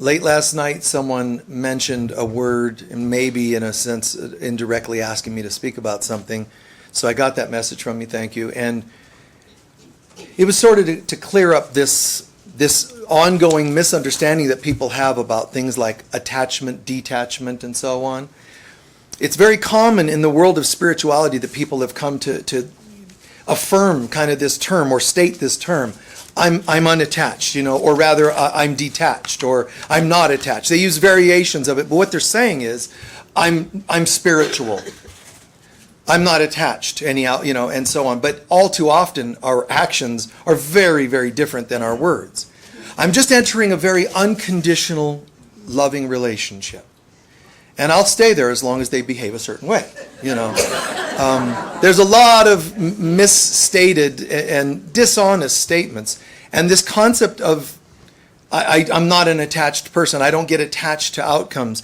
Late last night, someone mentioned a word, and maybe in a sense indirectly asking me to speak about something. So I got that message from you, thank you. And it was sort of to clear up this ongoing misunderstanding that people have about things like attachment, detachment, and so on. It's very common in the world of spirituality that people have come to affirm kind of this term or state this term. I'm unattached, or rather I'm detached, or I'm not attached. They use variations of it, but what they're saying is I'm spiritual. I'm not attached and so on. But all too often our actions are very, very different than our words. I'm just entering a very unconditional, loving relationship. And I'll stay there as long as they behave a certain way, There's a lot of misstated and dishonest statements. And this concept of I'm not an attached person, I don't get attached to outcomes.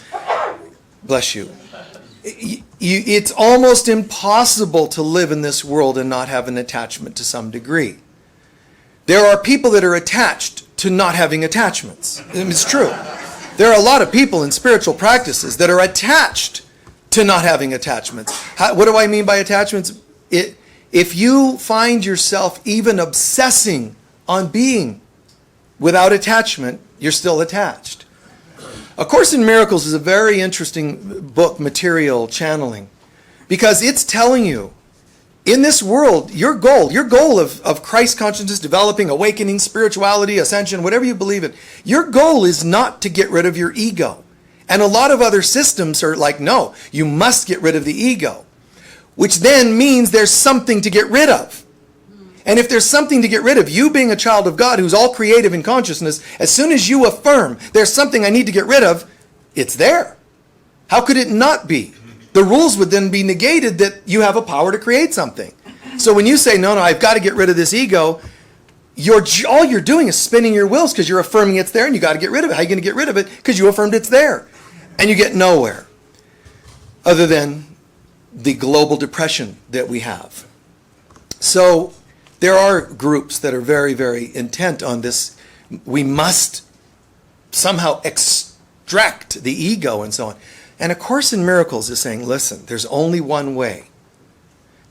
Bless you. It's almost impossible to live in this world and not have an attachment to some degree. There are people that are attached to not having attachments. It's true. There are a lot of people in spiritual practices that are attached to not having attachments. What do I mean by attachments? If you find yourself even obsessing on being without attachment, you're still attached. A Course in Miracles is a very interesting book, material channeling, because it's telling you, in this world, your goal of Christ consciousness, developing, awakening, spirituality, ascension, whatever you believe in, your goal is not to get rid of your ego. And a lot of other systems are like, no, you must get rid of the ego, which then means there's something to get rid of. And if there's something to get rid of, you being a child of God who's all creative in consciousness, as soon as you affirm there's something I need to get rid of, it's there. How could it not be? The rules would then be negated that you have a power to create something. So when you say, no, I've got to get rid of this ego, all you're doing is spinning your wheels because you're affirming it's there and you got to get rid of it. How are you going to get rid of it? Because you affirmed it's there. And you get nowhere other than the global depression that we have. So there are groups that are very, very intent on this. We must somehow extract the ego and so on. And A Course in Miracles is saying, listen, there's only one way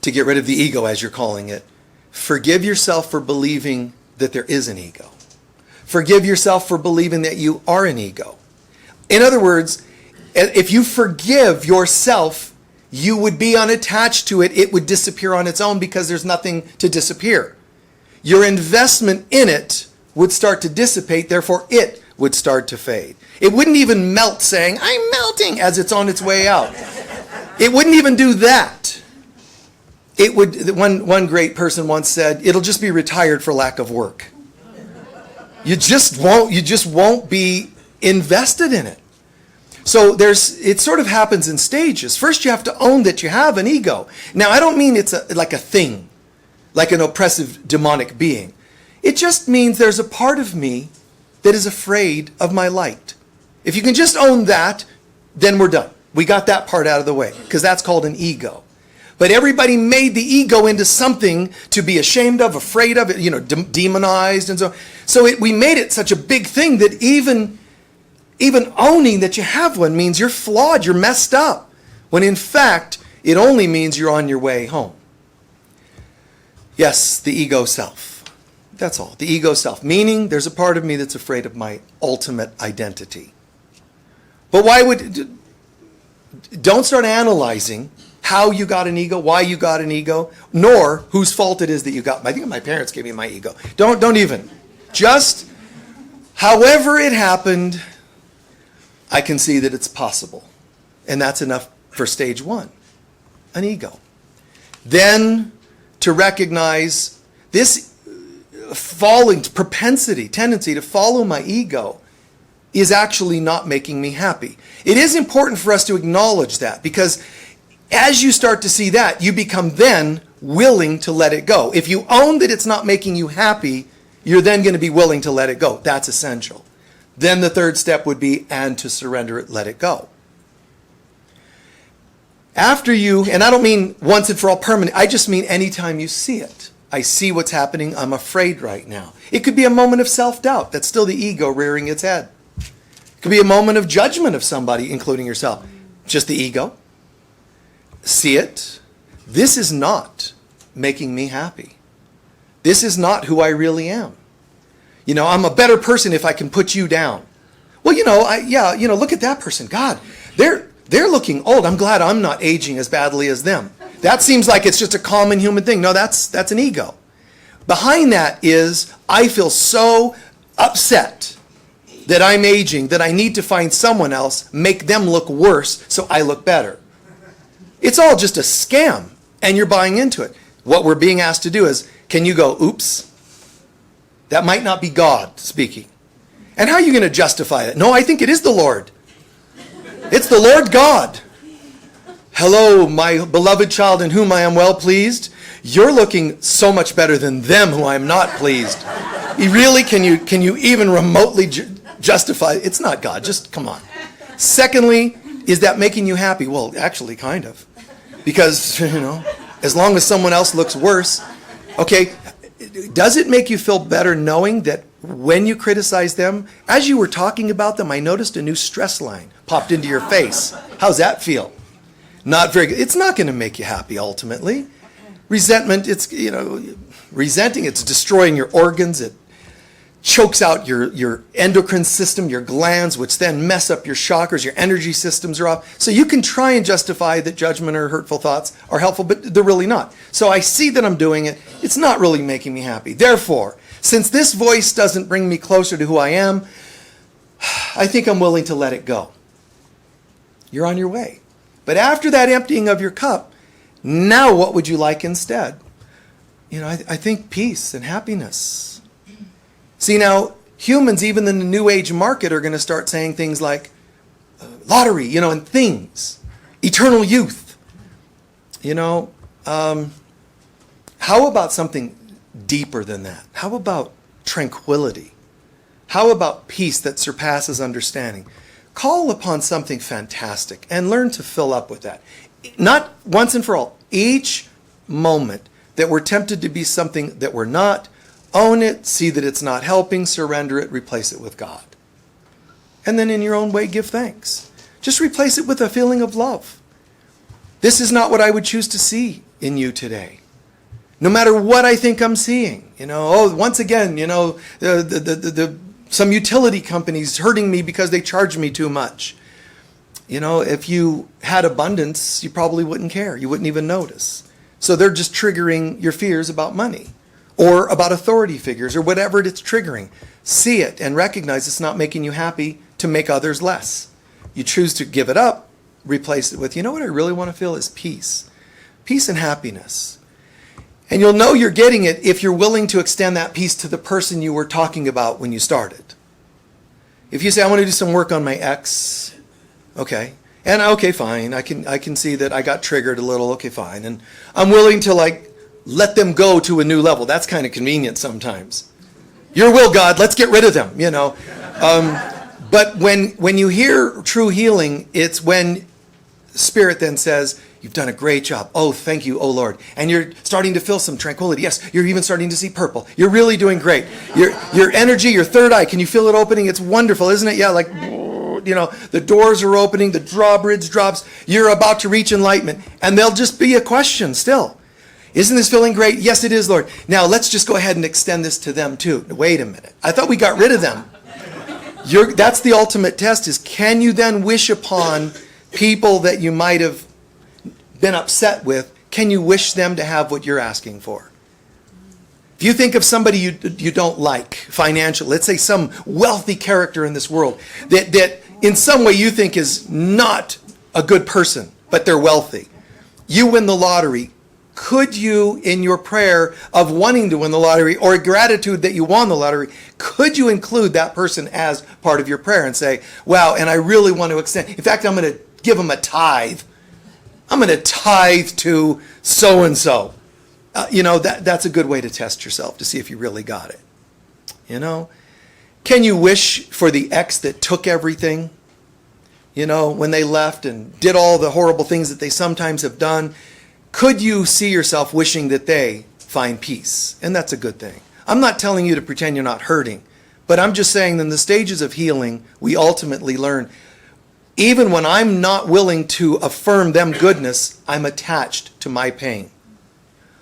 to get rid of the ego, as you're calling it. Forgive yourself for believing that there is an ego. Forgive yourself for believing that you are an ego. In other words, if you forgive yourself, you would be unattached to it. It would disappear on its own because there's nothing to disappear. Your investment in it would start to dissipate, therefore it would start to fade. It wouldn't even melt saying, I'm melting, as it's on its way out. It wouldn't even do that. It would. One great person once said, it'll just be retired for lack of work. You just won't be invested in it. So it sort of happens in stages. First you have to own that you have an ego. Now I don't mean it's like a thing, like an oppressive demonic being. It just means there's a part of me that is afraid of my light. If you can just own that, then we're done. We got that part out of the way, because that's called an ego. But everybody made the ego into something to be ashamed of, afraid of, demonized and so on. So we made it such a big thing that even owning that you have one means you're flawed, you're messed up. When in fact, it only means you're on your way home. Yes, the ego self. That's all. The ego self. Meaning there's a part of me that's afraid of my ultimate identity. But don't start analyzing how you got an ego, why you got an ego, nor whose fault it is that you got. I think my parents gave me my ego. Don't even. Just however it happened, I can see that it's possible. And that's enough for stage one, an ego. Then to recognize this falling tendency to follow my ego is actually not making me happy. It is important for us to acknowledge that, because as you start to see that, you become then willing to let it go. If you own that it's not making you happy, you're then going to be willing to let it go. That's essential. Then the third step would be, and to surrender it, let it go. After you, and I don't mean once and for all permanent, I just mean anytime you see it. I see what's happening, I'm afraid right now. It could be a moment of self-doubt. That's still the ego rearing its head. It could be a moment of judgment of somebody, including yourself. Just the ego. See it. This is not making me happy. This is not who I really am. I'm a better person if I can put you down. Well, look at that person. God, they're looking old. I'm glad I'm not aging as badly as them. That seems like it's just a common human thing. No, that's an ego. Behind that is, I feel so upset that I'm aging that I need to find someone else, make them look worse so I look better. It's all just a scam, and you're buying into it. What we're being asked to do is, can you go, oops, that might not be God speaking. And how are you going to justify it? No, I think it is the Lord. It's the Lord God. Hello, my beloved child in whom I am well pleased. You're looking so much better than them who I am not pleased. Really, can you even remotely justify it? It's not God, just come on. Secondly, is that making you happy? Well, actually, kind of. Because, as long as someone else looks worse, okay, does it make you feel better knowing that when you criticize them, as you were talking about them, I noticed a new stress line popped into your face. How's that feel? Not very good. It's not going to make you happy ultimately. Resentment, resenting, it's destroying your organs. It chokes out your endocrine system, your glands, which then mess up your chakras, your energy systems are off. So you can try and justify that judgment or hurtful thoughts are helpful, but they're really not. So I see that I'm doing it. It's not really making me happy. Therefore, since this voice doesn't bring me closer to who I am, I think I'm willing to let it go. You're on your way. But after that emptying of your cup, now what would you like instead? I think peace and happiness. See, now, humans, even in the New Age market, are going to start saying things like lottery, and things, eternal youth. How about something deeper than that? How about tranquility? How about peace that surpasses understanding? Call upon something fantastic and learn to fill up with that. Not once and for all. Each moment that we're tempted to be something that we're not, own it, see that it's not helping, surrender it, replace it with God. And then in your own way, give thanks. Just replace it with a feeling of love. This is not what I would choose to see in you today. No matter what I think I'm seeing. Once again, some utility companies hurting me because they charge me too much. If you had abundance, you probably wouldn't care. You wouldn't even notice. So they're just triggering your fears about money or about authority figures or whatever it's triggering. See it and recognize it's not making you happy to make others less. You choose to give it up, replace it with, what I really want to feel is peace. Peace and happiness. And you'll know you're getting it if you're willing to extend that peace to the person you were talking about when you started. If you say, I want to do some work on my ex, okay. And okay, fine. I can see that I got triggered a little. Okay, fine. And I'm willing to let them go to a new level. That's kind of convenient sometimes. Your will, God, let's get rid of them, But when you hear true healing, it's when Spirit then says, you've done a great job. Oh, thank you, oh Lord. And you're starting to feel some tranquility. Yes, you're even starting to see purple. You're really doing great. Your energy, your third eye, can you feel it opening? It's wonderful, isn't it? Yeah, the doors are opening, the drawbridge drops. You're about to reach enlightenment. And there'll just be a question still. Isn't this feeling great? Yes, it is, Lord. Now, let's just go ahead and extend this to them too. Wait a minute. I thought we got rid of them. That's the ultimate test is, can you then wish upon people that you might have been upset with, can you wish them to have what you're asking for? If you think of somebody you don't like financially, let's say some wealthy character in this world that in some way you think is not a good person, but they're wealthy. You win the lottery. Could you, in your prayer of wanting to win the lottery or gratitude that you won the lottery, could you include that person as part of your prayer and say, wow, and I really want to extend, in fact, I'm going to give them a tithe. I'm going to tithe to so-and-so. That's a good way to test yourself to see if you really got it. Can you wish for the ex that took everything? When they left and did all the horrible things that they sometimes have done, could you see yourself wishing that they find peace? And that's a good thing. I'm not telling you to pretend you're not hurting, But I'm just saying, in the stages of healing, we ultimately learn, even when I'm not willing to affirm them goodness, I'm attached to my pain.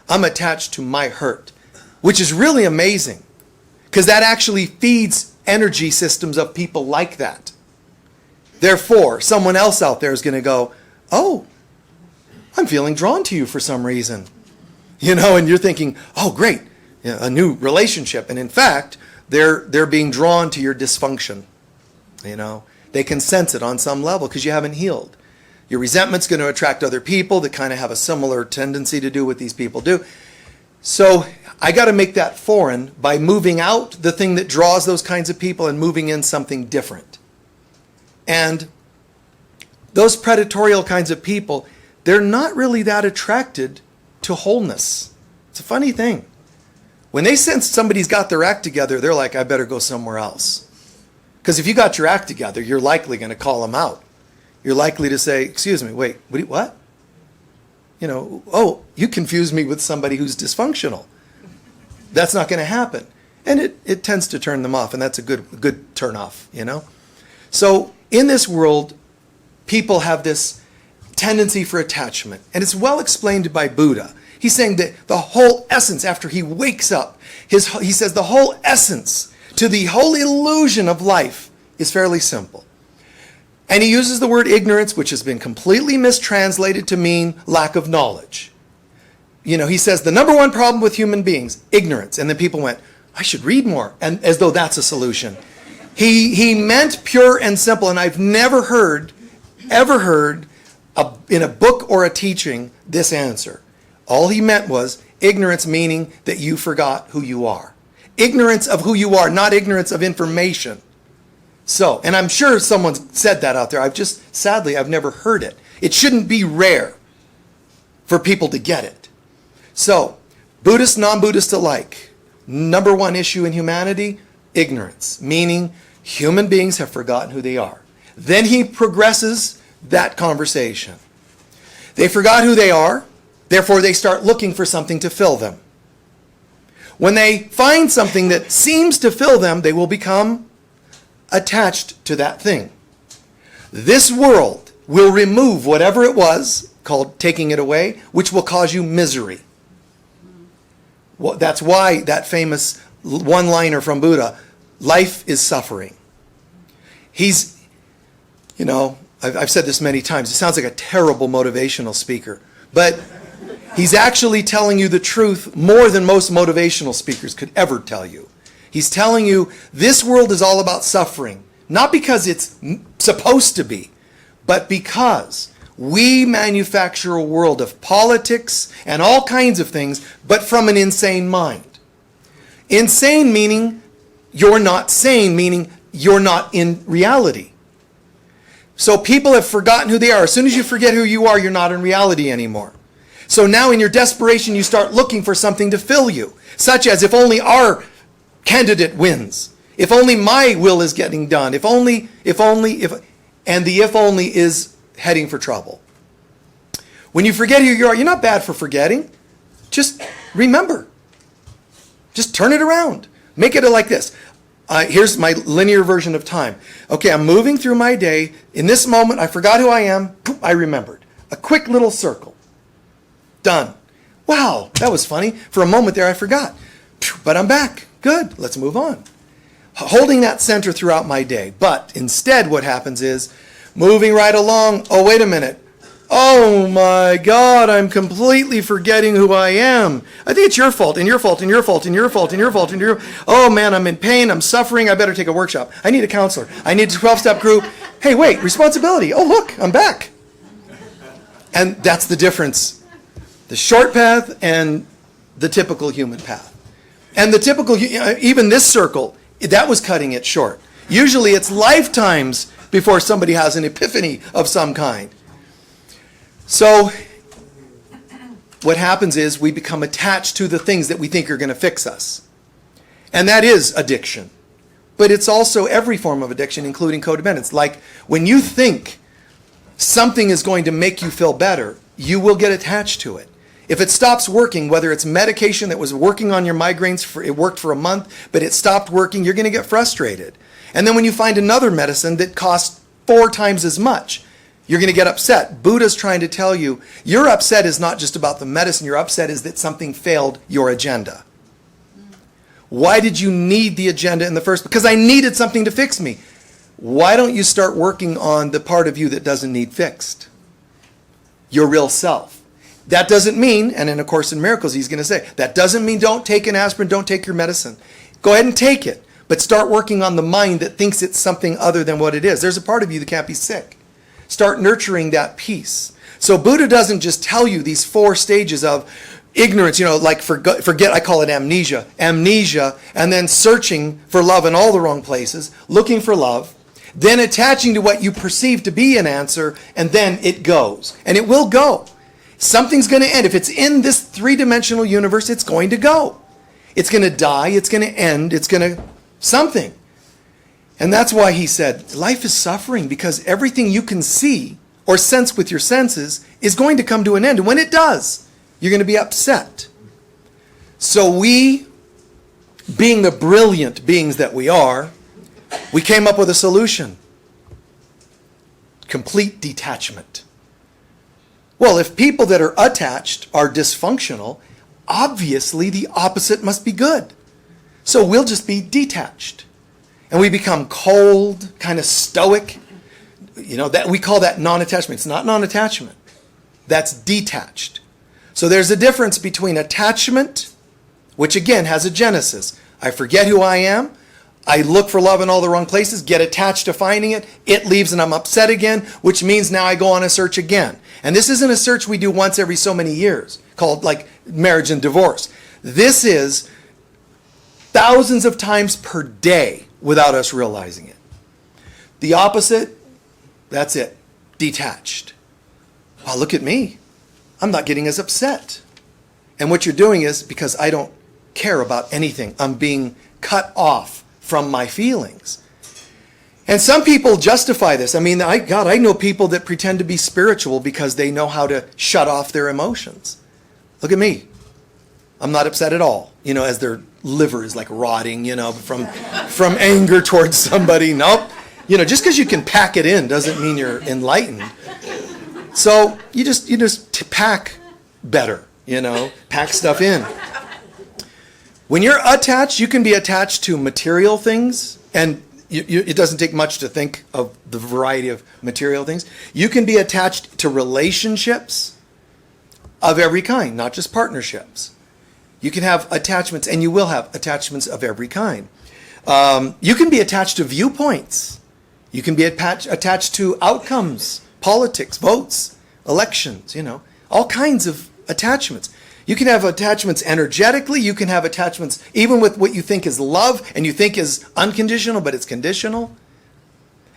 I'm attached to my hurt, which is really amazing, because that actually feeds energy systems of people like that. Therefore, someone else out there is going to go, oh, I'm feeling drawn to you for some reason. And you're thinking, oh, great, a new relationship. And in fact, they're being drawn to your dysfunction. They can sense it on some level because you haven't healed. Your resentment's going to attract other people that kind of have a similar tendency to do what these people do. So I got to make that foreign by moving out the thing that draws those kinds of people and moving in something different. And those predatorial kinds of people, they're not really that attracted to wholeness. It's a funny thing. When they sense somebody's got their act together, they're like, I better go somewhere else. Because if you got your act together, you're likely going to call them out. You're likely to say, excuse me, wait, what? Oh, you confused me with somebody who's dysfunctional. That's not going to happen. And it tends to turn them off, and that's a good turn off, So in this world, people have this tendency for attachment. And it's well explained by Buddha. He's saying that the whole essence, after he wakes up, he says the whole essence to the whole illusion of life is fairly simple. And he uses the word ignorance, which has been completely mistranslated to mean lack of knowledge. He says the number one problem with human beings, ignorance. And then people went, I should read more, and as though that's a solution. He meant pure and simple, and I've never ever heard in a book or a teaching this answer. All he meant was ignorance, meaning that you forgot who you are. Ignorance of who you are, not ignorance of information. So, and I'm sure someone said that out there. Sadly, I've never heard it. It shouldn't be rare for people to get it. So, Buddhist, non-Buddhist alike, number one issue in humanity, ignorance, meaning human beings have forgotten who they are. Then he progresses that conversation. They forgot who they are, therefore they start looking for something to fill them. When they find something that seems to fill them, they will become attached to that thing. This world will remove whatever it was, called taking it away, which will cause you misery. Well, that's why that famous one-liner from Buddha, life is suffering. I've said this many times, it sounds like a terrible motivational speaker, but he's actually telling you the truth more than most motivational speakers could ever tell you. He's telling you this world is all about suffering, not because it's supposed to be, but because we manufacture a world of politics and all kinds of things, but from an insane mind. Insane meaning you're not sane, meaning you're not in reality. So people have forgotten who they are. As soon as you forget who you are, you're not in reality anymore. So now in your desperation, you start looking for something to fill you, such as if only our candidate wins, if only my will is getting done, if only, and the if only is heading for trouble. When you forget who you are, you're not bad for forgetting. Just remember. Just turn it around. Make it like this. Here's my linear version of time. Okay, I'm moving through my day. In this moment, I forgot who I am. I remembered. A quick little circle. Done. Wow, that was funny. For a moment there, I forgot. But I'm back. Good. Let's move on. Holding that center throughout my day. But instead, what happens is, moving right along, oh, wait a minute. Oh my God, I'm completely forgetting who I am. I think it's your fault, and your fault, and your fault, and your fault, and your fault, and your... Oh man, I'm in pain, I'm suffering, I better take a workshop. I need a counselor. I need a 12-step group. Hey, wait, responsibility. Oh, look, I'm back. And that's the difference. The short path and the typical human path. And the typical, even this circle, that was cutting it short. Usually it's lifetimes before somebody has an epiphany of some kind. So what happens is we become attached to the things that we think are going to fix us. And that is addiction. But it's also every form of addiction, including codependence. Like when you think something is going to make you feel better, you will get attached to it. If it stops working, whether it's medication that was working on your migraines, it worked for a month, but it stopped working, you're going to get frustrated. And then when you find another medicine that costs 4 times as much, you're going to get upset. Buddha's trying to tell you, your upset is not just about the medicine, your upset is that something failed your agenda. Why did you need the agenda in the first place? Because I needed something to fix me. Why don't you start working on the part of you that doesn't need fixed? Your real self. That doesn't mean, and in A Course in Miracles he's going to say, that doesn't mean don't take an aspirin, don't take your medicine. Go ahead and take it, but start working on the mind that thinks it's something other than what it is. There's a part of you that can't be sick. Start nurturing that peace. So Buddha doesn't just tell you these 4 stages of ignorance, like forget, I call it amnesia. Amnesia, and then searching for love in all the wrong places, looking for love, then attaching to what you perceive to be an answer, and then it goes. And it will go. Something's going to end. If it's in this 3-dimensional universe, it's going to go. It's going to die. It's going to end. It's going to something. And that's why he said, life is suffering because everything you can see or sense with your senses is going to come to an end. And when it does, you're going to be upset. So we, being the brilliant beings that we are, we came up with a solution. Complete detachment. Well, if people that are attached are dysfunctional, obviously the opposite must be good. So we'll just be detached. And we become cold, kind of stoic. That we call that non-attachment. It's not non-attachment. That's detached. So there's a difference between attachment, which again has a genesis. I forget who I am. I look for love in all the wrong places, get attached to finding it. It leaves and I'm upset again, which means now I go on a search again. And this isn't a search we do once every so many years, called like marriage and divorce. This is thousands of times per day without us realizing it. The opposite, that's it, detached. Wow, look at me. I'm not getting as upset. And what you're doing is, because I don't care about anything, I'm being cut off from my feelings. And some people justify this. I mean, I know people that pretend to be spiritual because they know how to shut off their emotions. Look at me. I'm not upset at all, as their liver is like rotting, from anger towards somebody. Nope. Just because you can pack it in doesn't mean you're enlightened. So you just pack better, pack stuff in. When you're attached, you can be attached to material things, and it doesn't take much to think of the variety of material things. You can be attached to relationships of every kind, not just partnerships. You can have attachments, and you will have attachments of every kind. You can be attached to viewpoints. You can be attached to outcomes, politics, votes, elections, all kinds of attachments. You can have attachments energetically. You can have attachments even with what you think is love and you think is unconditional, but it's conditional.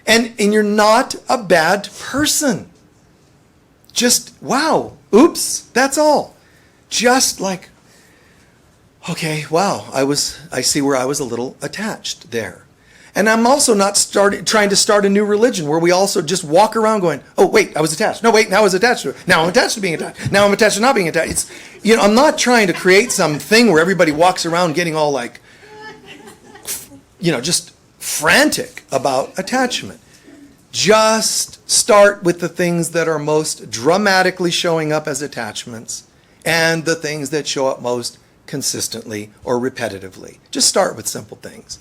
And you're not a bad person. Just, wow, oops, that's all. Just like, okay, wow, I see where I was a little attached there. And I'm also not trying to start a new religion where we also just walk around going, oh, wait, I was attached. No, wait, now I was attached to it. Now I'm attached to being attached. Now I'm attached to not being attached. I'm not trying to create some thing where everybody walks around getting all like, just frantic about attachment. Just start with the things that are most dramatically showing up as attachments and the things that show up most consistently or repetitively. Just start with simple things.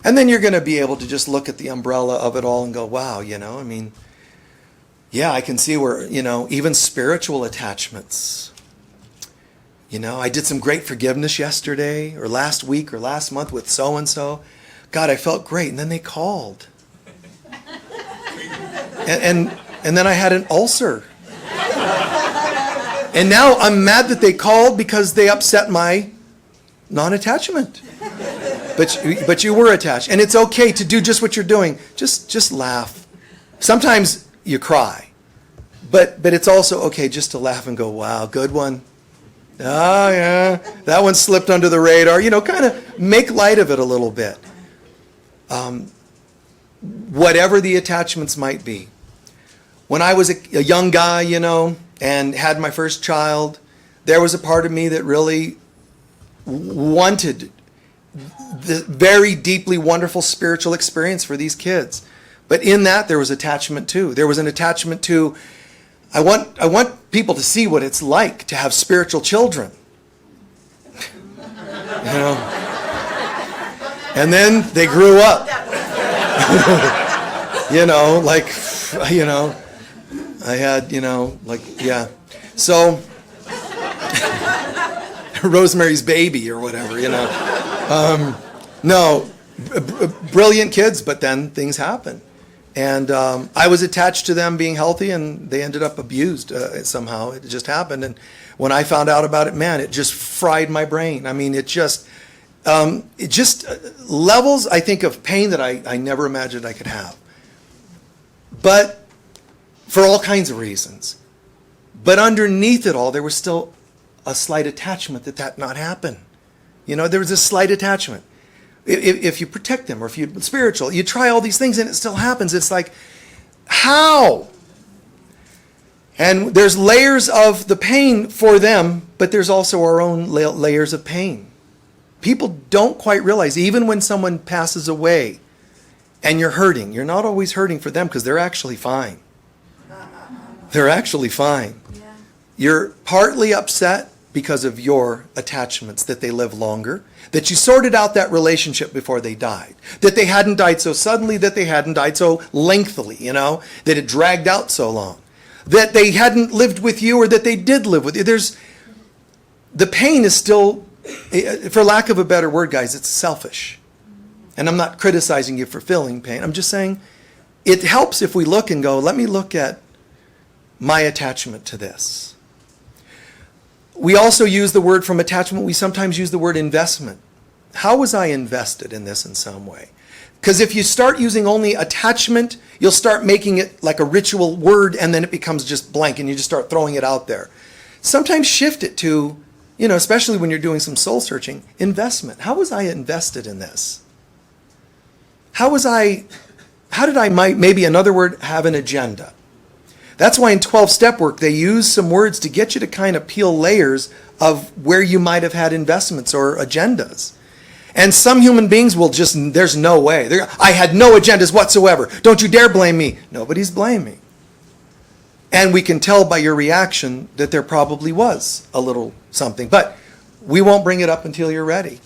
And then you're going to be able to just look at the umbrella of it all and go, wow, I can see where, even spiritual attachments. I did some great forgiveness yesterday or last week or last month with so-and-so. God, I felt great. And then they called. And then I had an ulcer. And now I'm mad that they called because they upset my non-attachment. But you were attached. And it's okay to do just what you're doing. Just laugh. Sometimes you cry. But it's also okay just to laugh and go, wow, good one. Oh, yeah. That one slipped under the radar. Kind of make light of it a little bit. Whatever the attachments might be. When I was a young guy, and had my first child, there was a part of me that really wanted the very deeply wonderful spiritual experience for these kids. But in that, there was attachment too. There was an attachment to, I want people to see what it's like to have spiritual children. You know? And then they grew up. I had, So, Rosemary's Baby or whatever, No, brilliant kids, but then things happen. And I was attached to them being healthy, and they ended up abused somehow. It just happened. And when I found out about it, man, it just fried my brain. I mean, it just levels, I think, of pain that I never imagined I could have. But for all kinds of reasons. But underneath it all, there was still a slight attachment that not happen. There was a slight attachment. If you protect them, or if you're spiritual, you try all these things and it still happens. It's like, how? And there's layers of the pain for them, but there's also our own layers of pain. People don't quite realize, even when someone passes away and you're hurting, you're not always hurting for them because they're actually fine. They're actually fine. Yeah. You're partly upset because of your attachments, that they live longer, that you sorted out that relationship before they died, that they hadn't died so suddenly, that they hadn't died so lengthily, that it dragged out so long, that they hadn't lived with you, or that they did live with you. The pain is still, for lack of a better word, guys, it's selfish. And I'm not criticizing you for feeling pain. I'm just saying it helps if we look and go, let me look at my attachment to this. We also use the word from attachment, we sometimes use the word investment. How was I invested in this in some way? Because if you start using only attachment, you'll start making it like a ritual word, and then it becomes just blank and you just start throwing it out there. Sometimes shift it to, especially when you're doing some soul searching, investment. How was I invested in this? How did I, maybe another word, have an agenda? That's why in 12-step work, they use some words to get you to kind of peel layers of where you might have had investments or agendas. And some human beings will just, there's no way. I had no agendas whatsoever. Don't you dare blame me. Nobody's blaming. And we can tell by your reaction that there probably was a little something. But we won't bring it up until you're ready.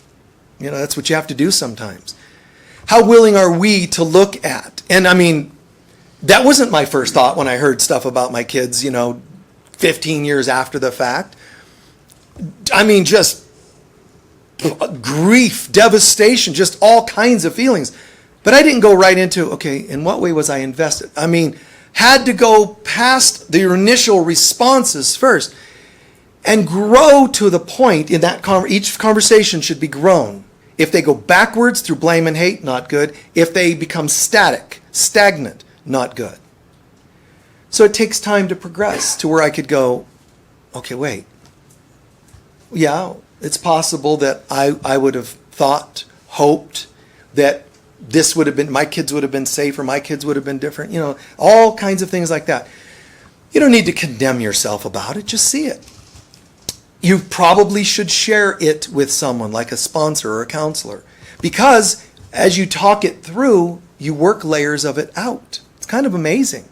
That's what you have to do sometimes. How willing are we to look at? And I mean, that wasn't my first thought when I heard stuff about my kids, 15 years after the fact. I mean, just grief, devastation, just all kinds of feelings. But I didn't go right into, okay, in what way was I invested? I mean, had to go past the initial responses first and grow to the point in that each conversation should be grown. If they go backwards through blame and hate, not good. If they become stagnant, not good. So it takes time to progress to where I could go, okay, wait. Yeah, it's possible that I would have thought, hoped that this would have been, my kids would have been safer, my kids would have been different, all kinds of things like that. You don't need to condemn yourself about it, just see it. You probably should share it with someone like a sponsor or a counselor, because as you talk it through, you work layers of it out. It's kind of amazing.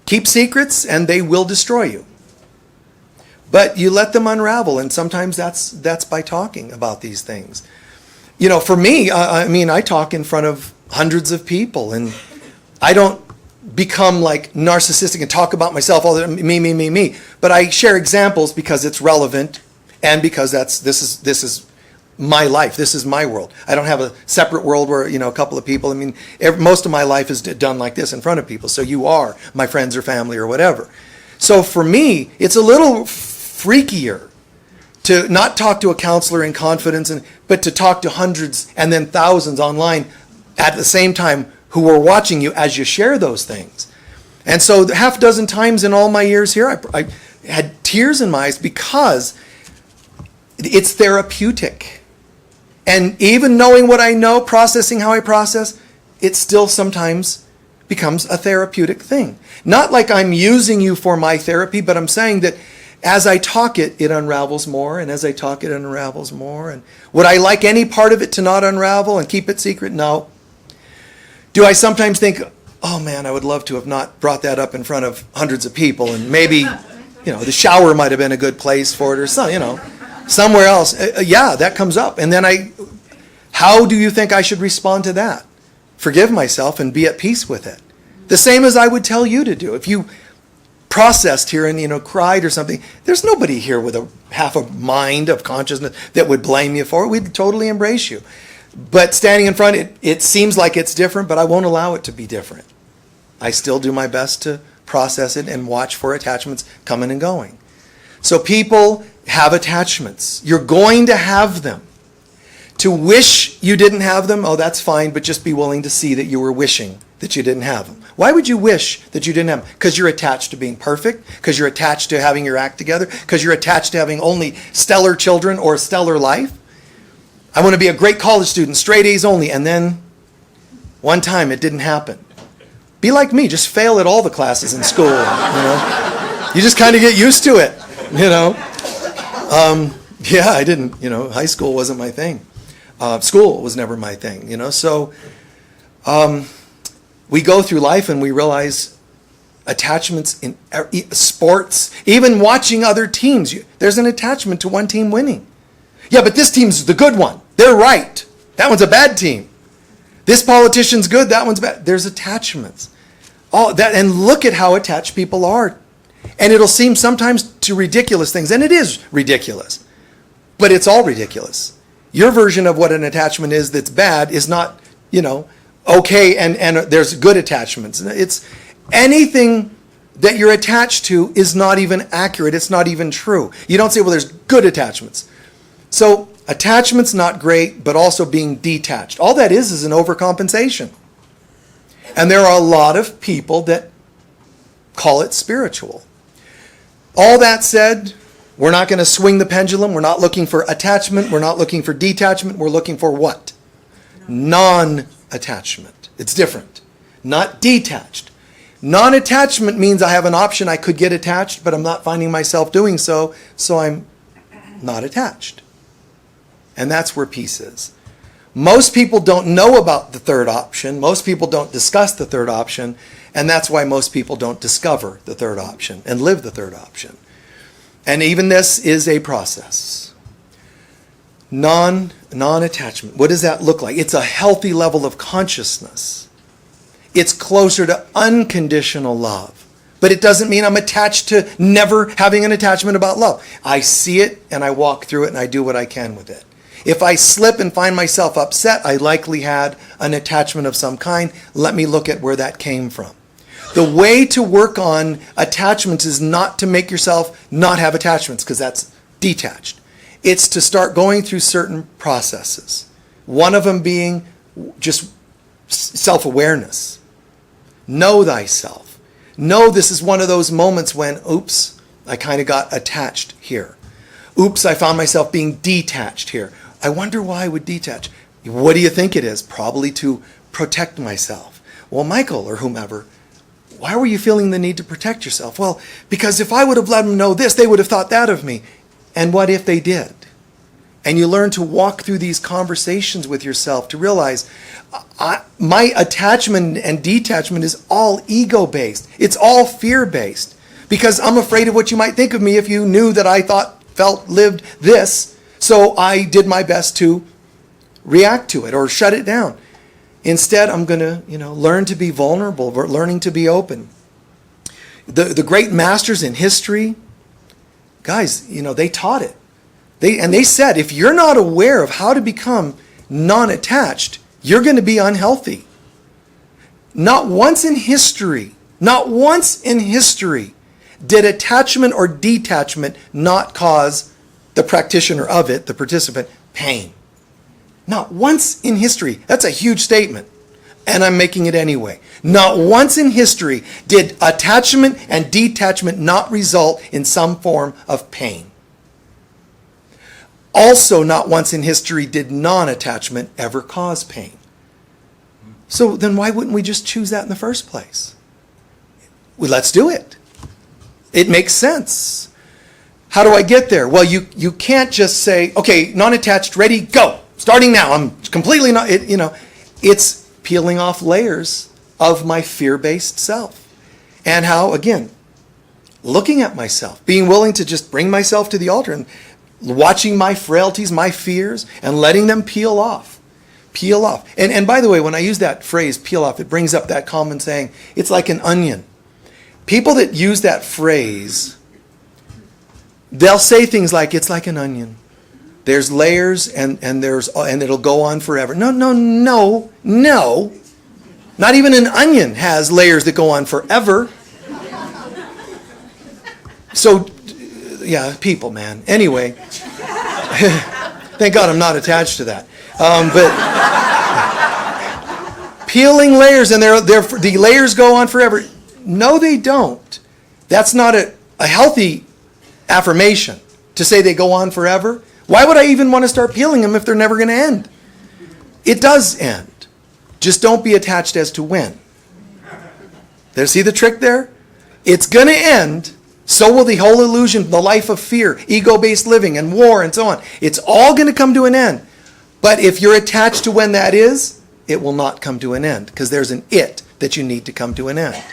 Keep secrets and they will destroy you. But you let them unravel, and sometimes that's by talking about these things. For me, I talk in front of hundreds of people, and I don't become like narcissistic and talk about myself all the time, me. But I share examples because it's relevant, and because this is my life. This is my world. I don't have a separate world where, a couple of people. Most of my life is done like this in front of people. So you are my friends or family or whatever. So for me, it's a little freakier to not talk to a counselor in confidence, but to talk to hundreds and then thousands online at the same time who are watching you as you share those things. And so half a dozen times in all my years here, I had tears in my eyes because it's therapeutic. And even knowing what I know, processing how I process, it still sometimes becomes a therapeutic thing. Not like I'm using you for my therapy, but I'm saying that as I talk it, it unravels more, and as I talk it unravels more. And would I like any part of it to not unravel and keep it secret? No. Do I sometimes think, oh man, I would love to have not brought that up in front of hundreds of people, and maybe, the shower might have been a good place for it, or somewhere else. Yeah, that comes up. And then how do you think I should respond to that? Forgive myself and be at peace with it. The same as I would tell you to do. If you processed here and cried or something, there's nobody here with half a mind of consciousness that would blame you for it. We'd totally embrace you. But standing in front, it seems like it's different, but I won't allow it to be different. I still do my best to process it and watch for attachments coming and going. So people have attachments. You're going to have them. To wish you didn't have them, oh, that's fine, but just be willing to see that you were wishing that you didn't have them. Why would you wish that you didn't have them? Because you're attached to being perfect, because you're attached to having your act together, because you're attached to having only stellar children or a stellar life. I want to be a great college student, straight A's only, and then one time it didn't happen. Be like me, just fail at all the classes in school. You just kind of get used to it. Yeah, I didn't. High school wasn't my thing. School was never my thing. So we go through life and we realize attachments in sports, even watching other teams. There's an attachment to one team winning. Yeah, but this team's the good one. They're right. That one's a bad team. This politician's good. That one's bad. There's attachments. All that, and look at how attached people are. And it'll seem sometimes to ridiculous things, and it is ridiculous. But it's all ridiculous. Your version of what an attachment is that's bad is not, okay, and there's good attachments. It's anything that you're attached to is not even accurate. It's not even true. You don't say, well, there's good attachments. So attachment's not great, but also being detached. All that is an overcompensation. And there are a lot of people that call it spiritual. All that said, we're not going to swing the pendulum. We're not looking for attachment. We're not looking for detachment. We're looking for what? Non-attachment. It's different. Not detached. Non-attachment means I have an option. I could get attached, but I'm not finding myself doing so, so I'm not attached. And that's where peace is. Most people don't know about the third option. Most people don't discuss the third option. And that's why most people don't discover the third option and live the third option. And even this is a process. Non-attachment. What does that look like? It's a healthy level of consciousness. It's closer to unconditional love. But it doesn't mean I'm attached to never having an attachment about love. I see it and I walk through it and I do what I can with it. If I slip and find myself upset, I likely had an attachment of some kind. Let me look at where that came from. The way to work on attachments is not to make yourself not have attachments, because that's detached. It's to start going through certain processes. One of them being just self-awareness. Know thyself. Know this is one of those moments when, oops, I kind of got attached here. Oops, I found myself being detached here. I wonder why I would detach. What do you think it is? Probably to protect myself. Well, Michael or whomever, why were you feeling the need to protect yourself? Well, because if I would have let them know this, they would have thought that of me. And what if they did? And you learn to walk through these conversations with yourself to realize my attachment and detachment is all ego-based. It's all fear-based. Because I'm afraid of what you might think of me if you knew that I thought, felt, lived this. So I did my best to react to it or shut it down. Instead, I'm going to, learn to be vulnerable, learning to be open. The great masters in history, guys, they taught it. They said, if you're not aware of how to become non-attached, you're going to be unhealthy. Not once in history did attachment or detachment not cause the practitioner of it, the participant, pain. Not once in history. That's a huge statement. And I'm making it anyway. Not once in history did attachment and detachment not result in some form of pain. Also, not once in history did non-attachment ever cause pain. So then why wouldn't we just choose that in the first place? Well, let's do it. It makes sense. How do I get there? Well, you can't just say, okay, non-attached, ready, go. Starting now. I'm completely not, it's peeling off layers of my fear-based self. And how, again, looking at myself, being willing to just bring myself to the altar and watching my frailties, my fears, and letting them peel off. Peel off. And by the way, when I use that phrase, peel off, it brings up that common saying, it's like an onion. People that use that phrase, they'll say things like, it's like an onion. There's layers and it'll go on forever. No. Not even an onion has layers that go on forever. So, yeah, people, man. Anyway, thank God I'm not attached to that. But peeling layers and the layers go on forever. No, they don't. That's not a healthy affirmation to say they go on forever. Why would I even want to start peeling them if they're never going to end? It does end. Just don't be attached as to when. See the trick there? It's going to end. So will the whole illusion, the life of fear, ego-based living, and war, and so on. It's all going to come to an end. But if you're attached to when that is, it will not come to an end, because there's an it that you need to come to an end.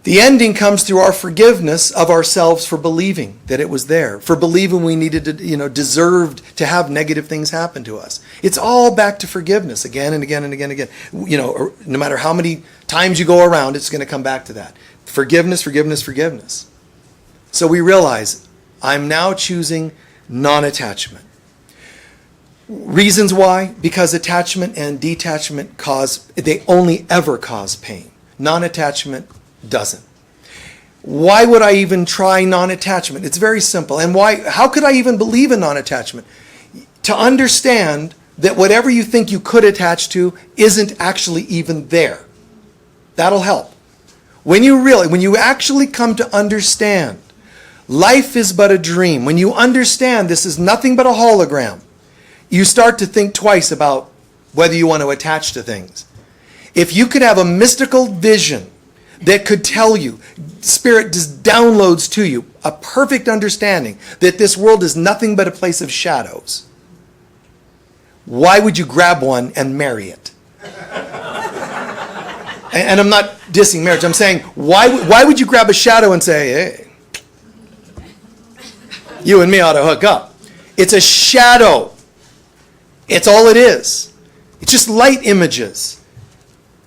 The ending comes through our forgiveness of ourselves for believing that it was there, for believing we needed to, deserved to have negative things happen to us. It's all back to forgiveness again and again and again and again. No matter how many times you go around, it's going to come back to that. Forgiveness, forgiveness, forgiveness. So we realize I'm now choosing non-attachment. Reasons why? Because attachment and detachment they only ever cause pain. Non-attachment doesn't. Why would I even try non-attachment? It's very simple. And how could I even believe in non-attachment? To understand that whatever you think you could attach to isn't actually even there. That'll help. When you actually come to understand life is but a dream, when you understand this is nothing but a hologram, you start to think twice about whether you want to attach to things. If you could have a mystical vision that could tell you, Spirit just downloads to you a perfect understanding that this world is nothing but a place of shadows, why would you grab one and marry it? And I'm not dissing marriage. I'm saying, why would you grab a shadow and say, hey, you and me ought to hook up? It's a shadow. It's all it is. It's just light images.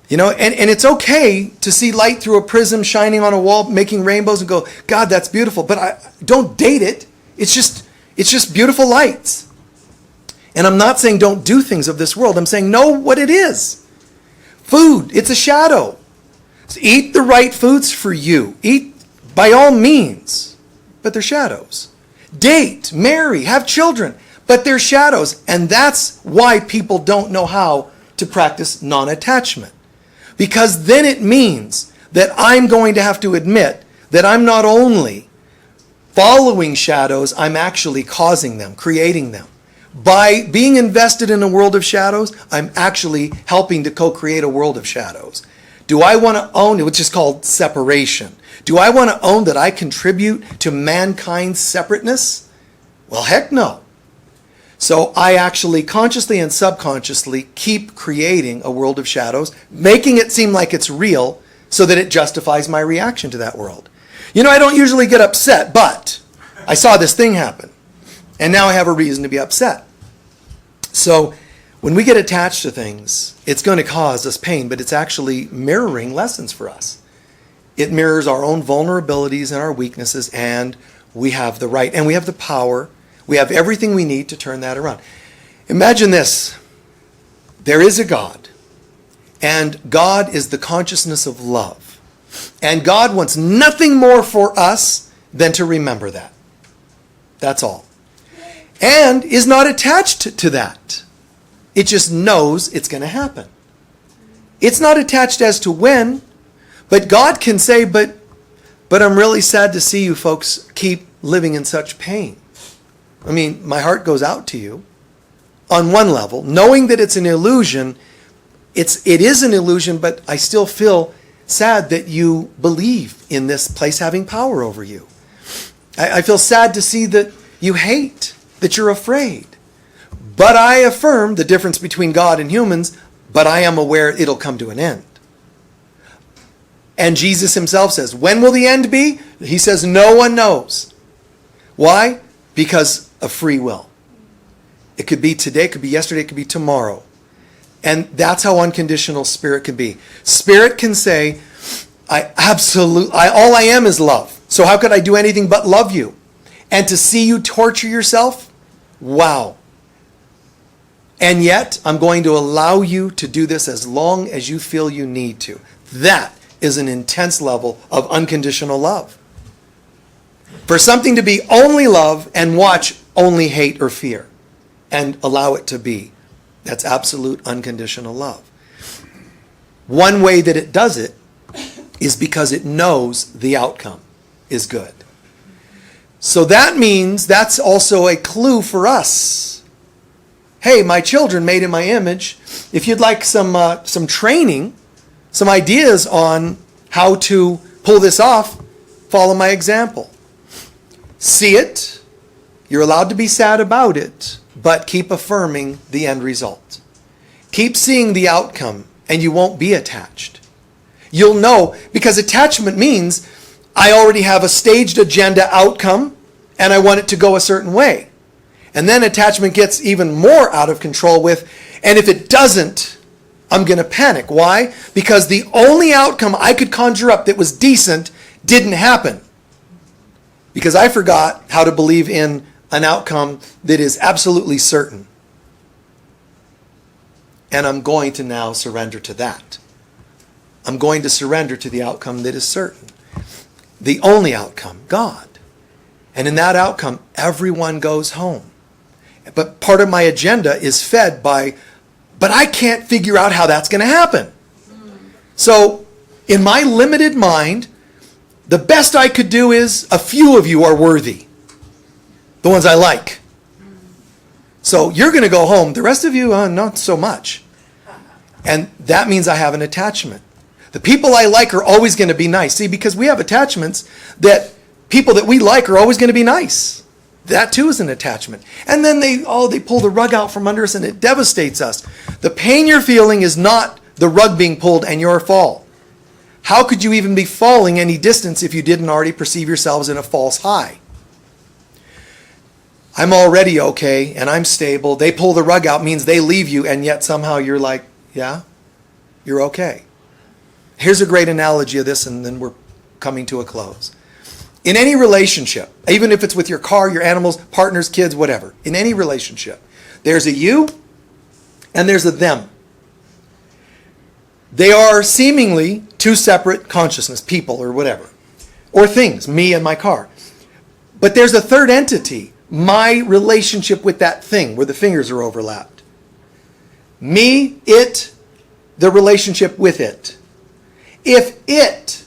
And it's okay to see light through a prism shining on a wall, making rainbows and go, God, that's beautiful. But don't date it. It's just beautiful lights. And I'm not saying don't do things of this world. I'm saying know what it is. Food, it's a shadow. So eat the right foods for you. Eat by all means, but they're shadows. Date, marry, have children, but they're shadows. And that's why people don't know how to practice non-attachment. Because then it means that I'm going to have to admit that I'm not only following shadows, I'm actually causing them, creating them. By being invested in a world of shadows, I'm actually helping to co-create a world of shadows. Do I want to own it, which is called separation? Do I want to own that I contribute to mankind's separateness? Well, heck no. So I actually consciously and subconsciously keep creating a world of shadows, making it seem like it's real so that it justifies my reaction to that world. I don't usually get upset, but I saw this thing happen. And now I have a reason to be upset. So when we get attached to things, it's going to cause us pain, but it's actually mirroring lessons for us. It mirrors our own vulnerabilities and our weaknesses, and we have the right, and we have the power, we have everything we need to turn that around. Imagine this. There is a God, and God is the consciousness of love. And God wants nothing more for us than to remember that. That's all. And is not attached to that. It just knows it's going to happen. It's not attached as to when, but God can say, but I'm really sad to see you folks keep living in such pain. I mean, my heart goes out to you on one level, knowing that it's an illusion. It is an illusion, but I still feel sad that you believe in this place having power over you. I feel sad to see that you hate, that you're afraid. But I affirm the difference between God and humans, but I am aware it'll come to an end. And Jesus himself says, when will the end be? He says, no one knows. Why? Because of free will. It could be today, it could be yesterday, it could be tomorrow. And that's how unconditional spirit can be. Spirit can say, all I am is love. So how could I do anything but love you? And to see you torture yourself? Wow. And yet, I'm going to allow you to do this as long as you feel you need to. That is an intense level of unconditional love. For something to be only love and watch only hate or fear and allow it to be, that's absolute unconditional love. One way that it does it is because it knows the outcome is good. So that means that's also a clue for us. Hey, my children made in my image, if you'd like some training, some ideas on how to pull this off, follow my example. See it. You're allowed to be sad about it, but keep affirming the end result. Keep seeing the outcome, and you won't be attached. You'll know, because attachment means I already have a staged agenda outcome, and I want it to go a certain way. And then attachment gets even more out of control with, and if it doesn't, I'm going to panic. Why? Because the only outcome I could conjure up that was decent didn't happen. Because I forgot how to believe in an outcome that is absolutely certain. And I'm going to now surrender to that. I'm going to surrender to the outcome that is certain. The only outcome, God. And in that outcome, everyone goes home. But part of my agenda is fed by, but I can't figure out how that's going to happen. So, in my limited mind, the best I could do is a few of you are worthy. The ones I like. So, you're going to go home. The rest of you, not so much. And that means I have an attachment. The people I like are always going to be nice. See, because we have attachments that people that we like are always going to be nice. That too is an attachment. And then they pull the rug out from under us and it devastates us. The pain you're feeling is not the rug being pulled and your fall. How could you even be falling any distance if you didn't already perceive yourselves in a false high? I'm already okay and I'm stable. They pull the rug out means they leave you, and yet somehow you're like, yeah, you're okay. Here's a great analogy of this, and then we're coming to a close. In any relationship, even if it's with your car, your animals, partners, kids, whatever, in any relationship, there's a you and there's a them. They are seemingly two separate consciousness, people or whatever, or things, me and my car. But there's a third entity, my relationship with that thing, where the fingers are overlapped. Me, it, the relationship with it. If it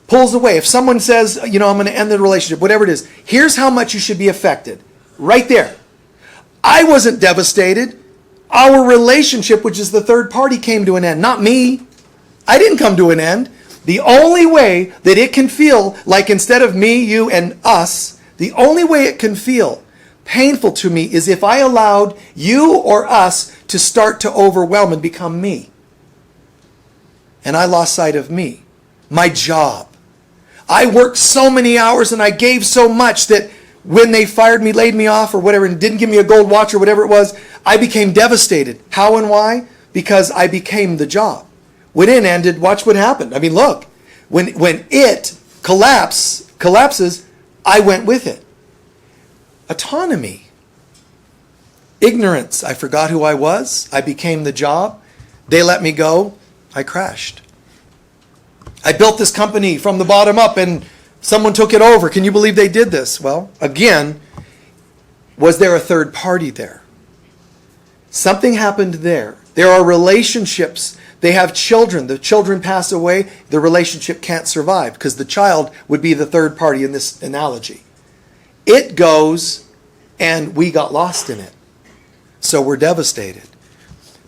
pulls away, if someone says, I'm going to end the relationship, whatever it is, here's how much you should be affected. Right there. I wasn't devastated. Our relationship, which is the third party, came to an end. Not me. I didn't come to an end. The only way that it can feel like instead of me, you, and us, the only way it can feel painful to me is if I allowed you or us to start to overwhelm and become me. And I lost sight of me, my job. I worked so many hours and I gave so much that when they fired me, laid me off or whatever, and didn't give me a gold watch or whatever it was, I became devastated. How and why? Because I became the job. When it ended, watch what happened. I mean, look, when it collapses, I went with it. Autonomy. Ignorance. I forgot who I was. I became the job. They let me go. I crashed. I built this company from the bottom up and someone took it over. Can you believe they did this? Well, again, was there a third party there? Something happened there. There are relationships. They have children. The children pass away. The relationship can't survive because the child would be the third party in this analogy. It goes and we got lost in it. So we're devastated.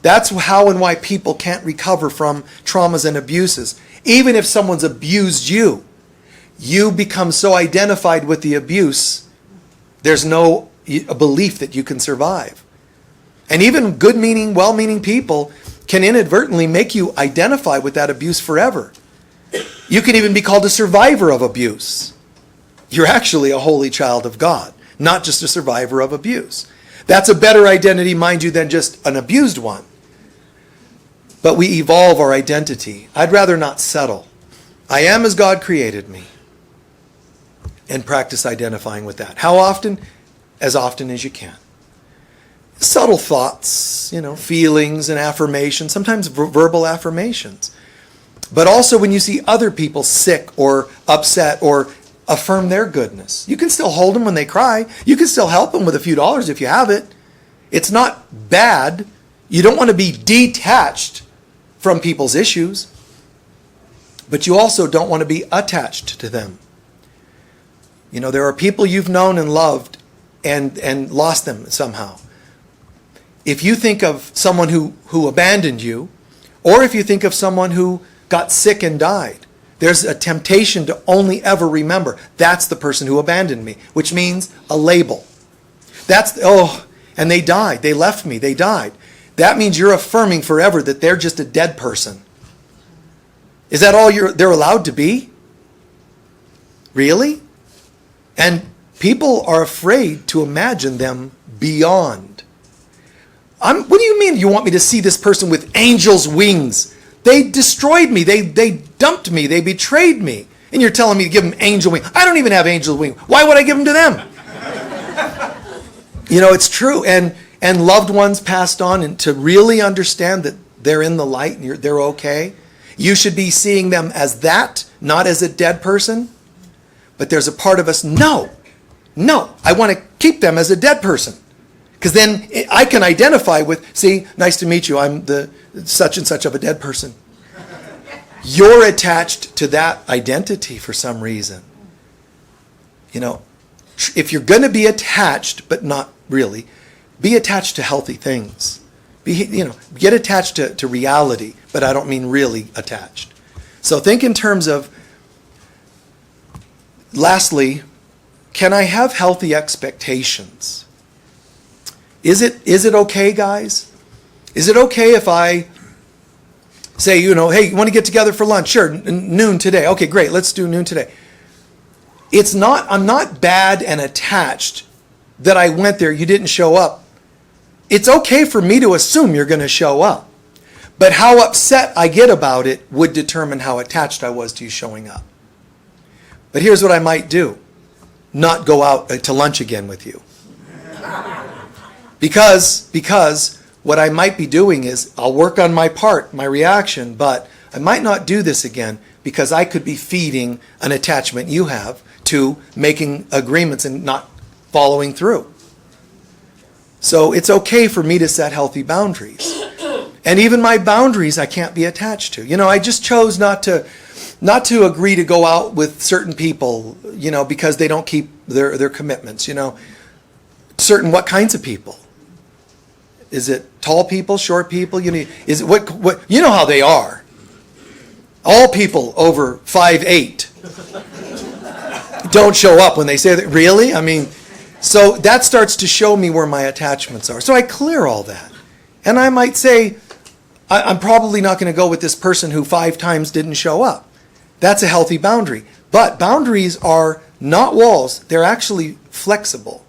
That's how and why people can't recover from traumas and abuses. Even if someone's abused you, you become so identified with the abuse, there's no a belief that you can survive. And even good-meaning, well-meaning people can inadvertently make you identify with that abuse forever. You can even be called a survivor of abuse. You're actually a holy child of God, not just a survivor of abuse. That's a better identity, mind you, than just an abused one. But we evolve our identity. I'd rather not settle. I am as God created me. And practice identifying with that. How often? As often as you can. Subtle thoughts, feelings and affirmations, sometimes verbal affirmations. But also when you see other people sick or upset or affirm their goodness. You can still hold them when they cry. You can still help them with a few dollars if you have it. It's not bad. You don't want to be detached from people's issues. But you also don't want to be attached to them. There are people you've known and loved and lost them somehow. If you think of someone who abandoned you, or if you think of someone who got sick and died, there's a temptation to only ever remember, that's the person who abandoned me, which means a label. And they died. They left me. They died. That means you're affirming forever that they're just a dead person. Is that all they're allowed to be? Really? And people are afraid to imagine them beyond. What do you mean you want me to see this person with angel's wings? They destroyed me. They dumped me. They betrayed me. And you're telling me to give them angel wings. I don't even have angel wings. Why would I give them to them? It's true. And loved ones passed on, and to really understand that they're in the light and they're okay, you should be seeing them as that, not as a dead person. But there's a part of us, no, I want to keep them as a dead person. Because then I can identify with, see, nice to meet you, I'm the such and such of a dead person. You're attached to that identity for some reason. If you're going to be attached, but not really, be attached to healthy things. Get attached to reality, but I don't mean really attached. So think in terms of, lastly, can I have healthy expectations? Is it okay, guys? Is it okay if I say, hey, you want to get together for lunch? Sure, noon today. Okay, great, let's do noon today. I'm not bad and attached that I went there, you didn't show up. It's okay for me to assume you're going to show up. But how upset I get about it would determine how attached I was to you showing up. But here's what I might do. Not go out to lunch again with you. Because what I might be doing is I'll work on my part, my reaction, but I might not do this again because I could be feeding an attachment you have to making agreements and not following through. So it's okay for me to set healthy boundaries. And even my boundaries I can't be attached to. I just chose not to agree to go out with certain people, because they don't keep their commitments, Certain what kinds of people? Is it tall people, short people? Is it what you know how they are. All people over 5'8" don't show up when they say that. Really? So that starts to show me where my attachments are. So I clear all that. And I might say, I'm probably not going to go with this person who 5 times didn't show up. That's a healthy boundary. But boundaries are not walls. They're actually flexible.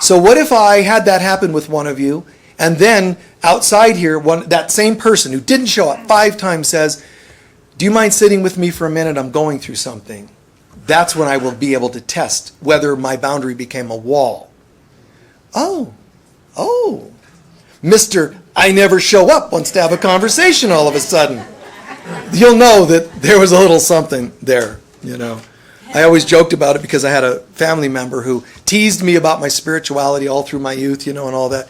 So what if I had that happen with one of you, and then outside here, that same person who didn't show up 5 times says, do you mind sitting with me for a minute? I'm going through something. That's when I will be able to test whether my boundary became a wall. Oh, Mr. I never show up wants to have a conversation all of a sudden. You'll know that there was a little something there, I always joked about it because I had a family member who teased me about my spirituality all through my youth, and all that.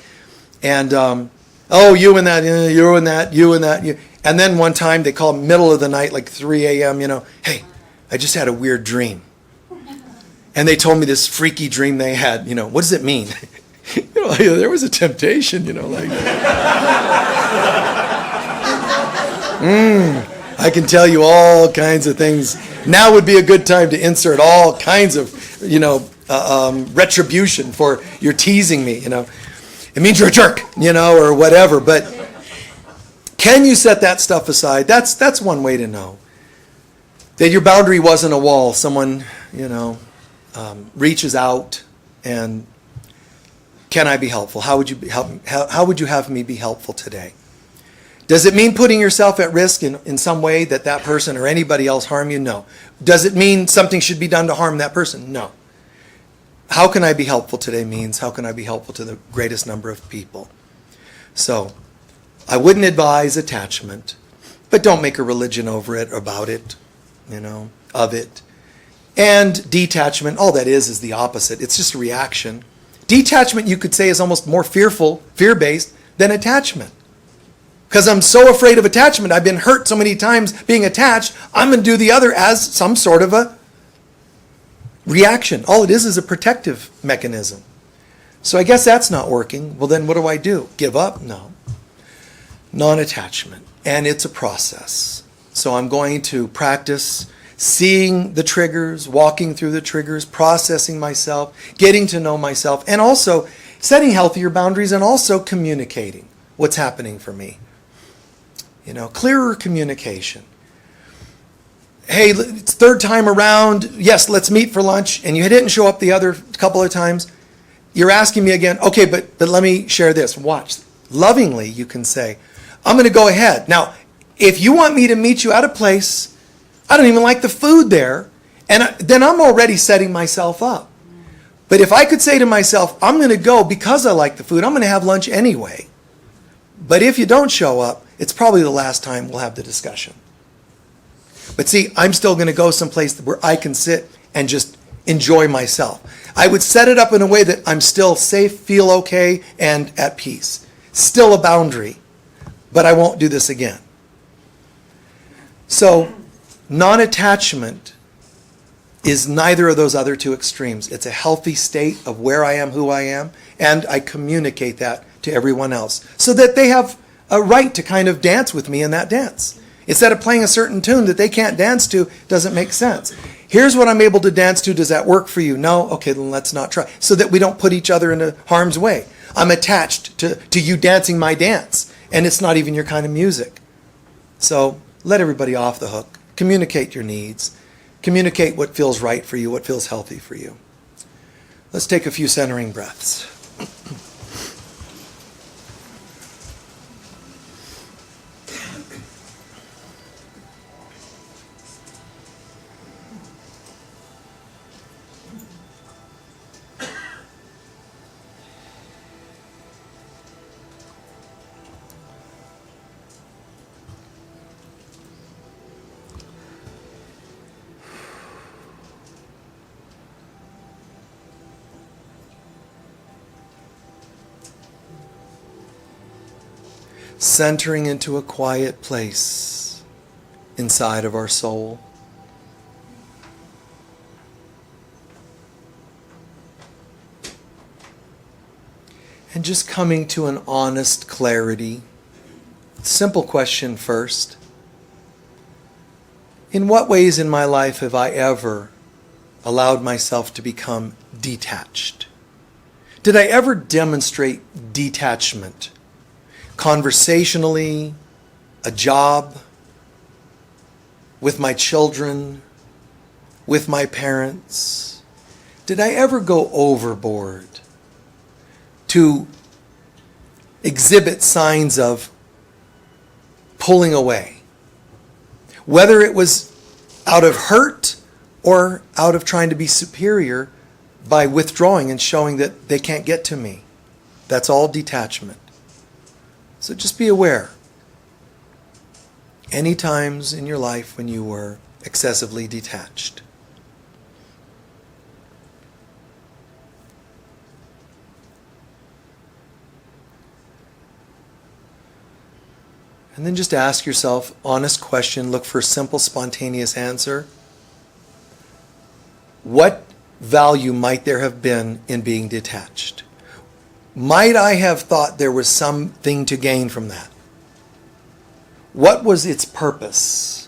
And, you and that, you and that, you and that. And then one time they called middle of the night, like 3 a.m., hey, I just had a weird dream. And they told me this freaky dream they had, what does it mean? There was a temptation, I can tell you all kinds of things. Now would be a good time to insert all kinds of, retribution for you're teasing me, It means you're a jerk, or whatever. But can you set that stuff aside? That's one way to know that your boundary wasn't a wall. Someone, reaches out and can I be helpful? How would you have me be helpful today? Does it mean putting yourself at risk in some way that person or anybody else harm you? No. Does it mean something should be done to harm that person? No. How can I be helpful today means how can I be helpful to the greatest number of people? So I wouldn't advise attachment, but don't make a religion over it, about it, of it. And detachment, all that is the opposite. It's just a reaction. Detachment, you could say, is almost more fear-based than attachment. Because I'm so afraid of attachment, I've been hurt so many times being attached, I'm going to do the other as some sort of a reaction. All it is a protective mechanism. So I guess that's not working. Well, then what do I do? Give up? No. Non-attachment. And it's a process. So I'm going to practice seeing the triggers, walking through the triggers, processing myself, getting to know myself, and also setting healthier boundaries and also communicating what's happening for me. Clearer communication. Hey, it's third time around. Yes, let's meet for lunch. And you didn't show up the other couple of times. You're asking me again. Okay, but let me share this. Watch. Lovingly, you can say, I'm going to go ahead. Now, if you want me to meet you at a place, I don't even like the food there, and then I'm already setting myself up. But if I could say to myself, I'm going to go because I like the food, I'm going to have lunch anyway. But if you don't show up, it's probably the last time we'll have the discussion. But see, I'm still going to go someplace where I can sit and just enjoy myself. I would set it up in a way that I'm still safe, feel okay, and at peace. Still a boundary, but I won't do this again. So, non-attachment is neither of those other two extremes. It's a healthy state of where I am, who I am, and I communicate that to everyone else so that they have a right to kind of dance with me in that dance. Instead of playing a certain tune that they can't dance to, doesn't make sense. Here's what I'm able to dance to. Does that work for you? No? Okay, then let's not try. So that we don't put each other into harm's way. I'm attached to you dancing my dance, and it's not even your kind of music. So let everybody off the hook. Communicate your needs. Communicate what feels right for you, what feels healthy for you. Let's take a few centering breaths. Centering into a quiet place inside of our soul. And just coming to an honest clarity. Simple question first. In what ways in my life have I ever allowed myself to become detached? Did I ever demonstrate detachment? Conversationally, a job, with my children, with my parents? Did I ever go overboard to exhibit signs of pulling away? Whether it was out of hurt or out of trying to be superior by withdrawing and showing that they can't get to me. That's all detachment. So just be aware. Any times in your life when you were excessively detached. And then just ask yourself, honest question, look for a simple, spontaneous answer. What value might there have been in being detached? Might I have thought there was something to gain from that? What was its purpose?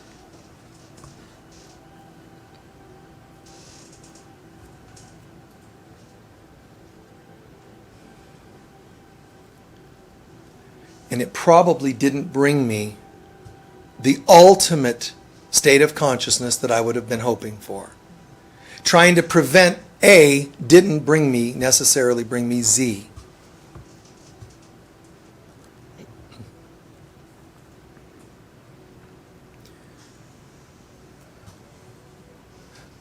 And it probably didn't bring me the ultimate state of consciousness that I would have been hoping for. Trying to prevent A didn't necessarily bring me Z.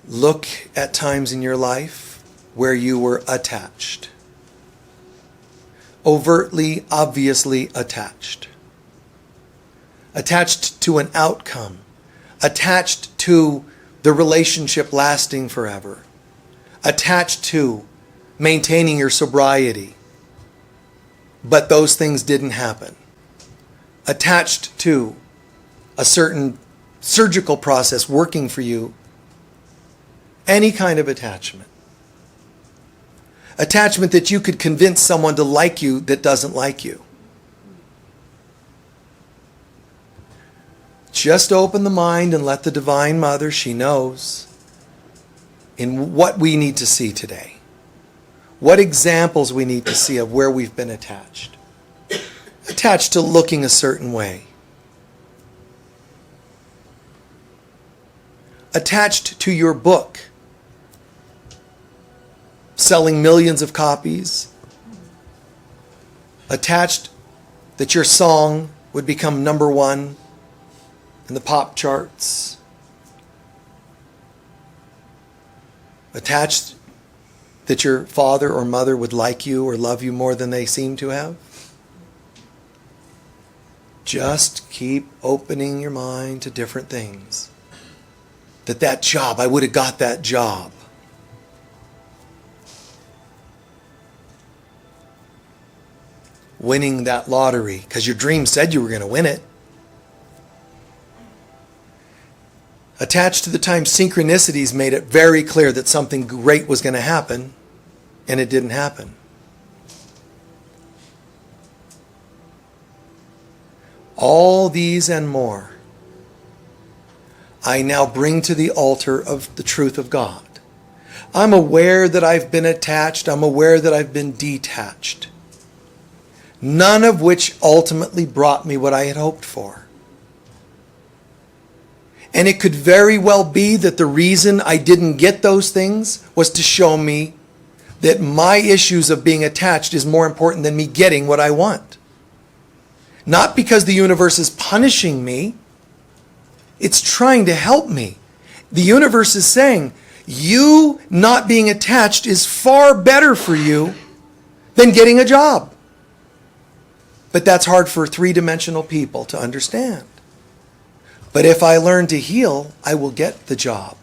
Look at times in your life where you were attached. Overtly, obviously attached. Attached to an outcome. Attached to the relationship lasting forever. Attached to maintaining your sobriety. But those things didn't happen. Attached to a certain surgical process working for you. Any kind of attachment. Attachment that you could convince someone to like you that doesn't like you. Just open the mind and let the Divine Mother, she knows, in what we need to see today. What examples we need to see of where we've been attached. Attached to looking a certain way. Attached to your book. Selling millions of copies. Attached that your song would become #1 in the pop charts. Attached that your father or mother would like you or love you more than they seem to have. Just keep opening your mind to different things. That job, I would have got that job. Winning that lottery because your dream said you were going to win it. Attached to the time synchronicities made it very clear that something great was going to happen, and it didn't happen. All these and more I now bring to the altar of the truth of God. I'm aware that I've been attached. I'm aware that I've been detached. None of which ultimately brought me what I had hoped for. And it could very well be that the reason I didn't get those things was to show me that my issues of being attached is more important than me getting what I want. Not because the universe is punishing me. It's trying to help me. The universe is saying, you not being attached is far better for you than getting a job. But that's hard for three-dimensional people to understand. But if I learn to heal, I will get the job.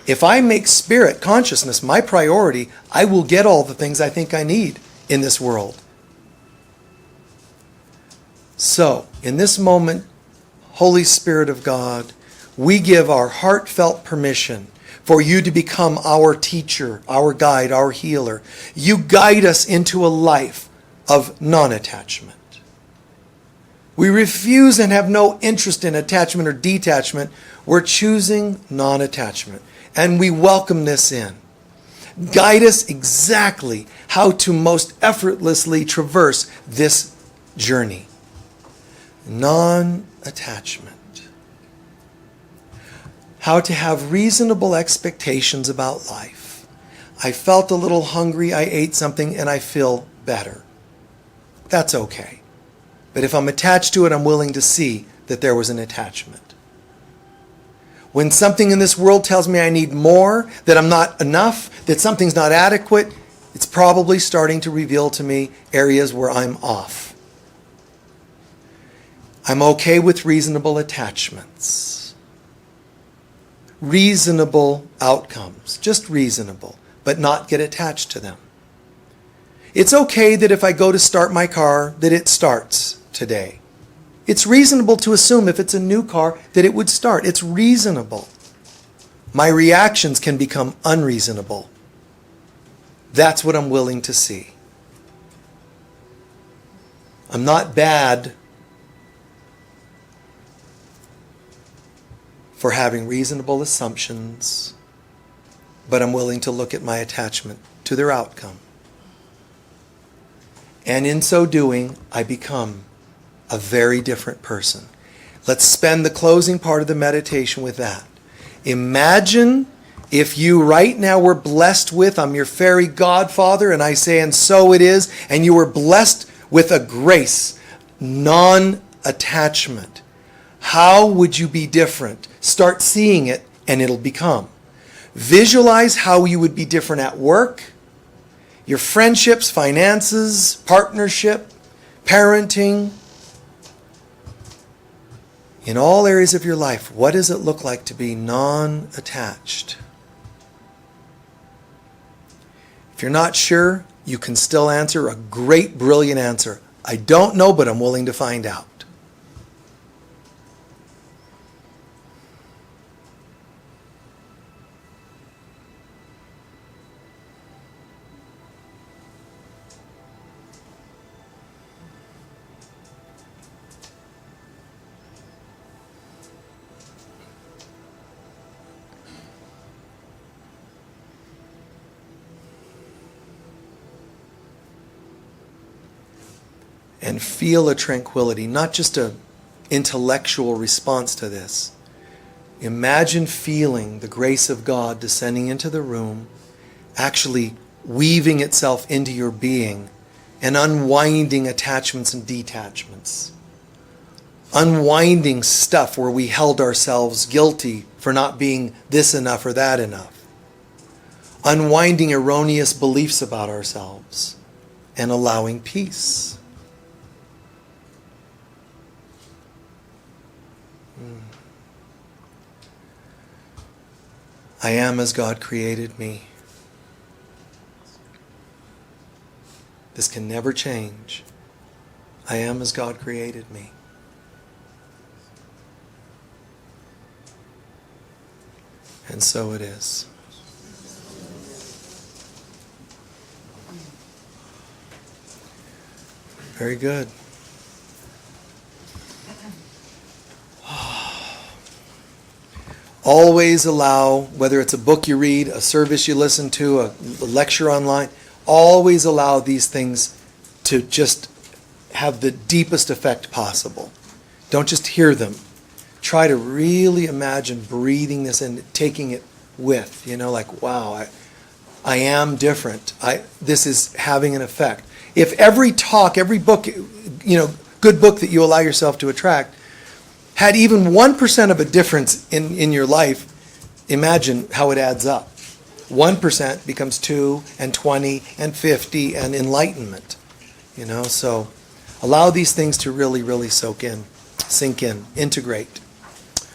If I make spirit consciousness my priority, I will get all the things I think I need in this world. So, in this moment, Holy Spirit of God, we give our heartfelt permission for you to become our teacher, our guide, our healer. You guide us into a life of non-attachment. We refuse and have no interest in attachment or detachment. We're choosing non-attachment. And we welcome this in. Guide us exactly how to most effortlessly traverse this journey. Non-attachment. How to have reasonable expectations about life. I felt a little hungry, I ate something, and I feel better. That's okay. But if I'm attached to it, I'm willing to see that there was an attachment. When something in this world tells me I need more, that I'm not enough, that something's not adequate, it's probably starting to reveal to me areas where I'm off. I'm okay with reasonable attachments. Reasonable outcomes, just reasonable, but not get attached to them. It's okay that if I go to start my car, that it starts today. It's reasonable to assume if it's a new car that it would start. It's reasonable. My reactions can become unreasonable. That's what I'm willing to see. I'm not bad for having reasonable assumptions, but I'm willing to look at my attachment to their outcome. And in so doing, I become a very different person. Let's spend the closing part of the meditation with that. Imagine if you right now were blessed with, I'm your fairy godfather, and I say, and so it is, and you were blessed with a grace, non-attachment. How would you be different? Start seeing it, and it'll become. Visualize how you would be different at work, your friendships, finances, partnership, parenting. In all areas of your life, what does it look like to be non-attached? If you're not sure, you can still answer a great, brilliant answer. I don't know, but I'm willing to find out. And feel a tranquility, not just an intellectual response to this. Imagine feeling the grace of God descending into the room, actually weaving itself into your being and unwinding attachments and detachments. Unwinding stuff where we held ourselves guilty for not being this enough or that enough. Unwinding erroneous beliefs about ourselves and allowing peace. I am as God created me. This can never change. I am as God created me. And so it is. Very good. Always allow, whether it's a book you read, a service you listen to, a lecture online, always allow these things to just have the deepest effect possible. Don't just hear them. Try to really imagine breathing this in, taking it with, like, wow, I am different. This is having an effect. If every talk, every book, good book that you allow yourself to attract, had even 1% of a difference in your life, imagine how it adds up. 1% becomes 2 and 20 and 50 and enlightenment. So allow these things to really, really sink in, integrate.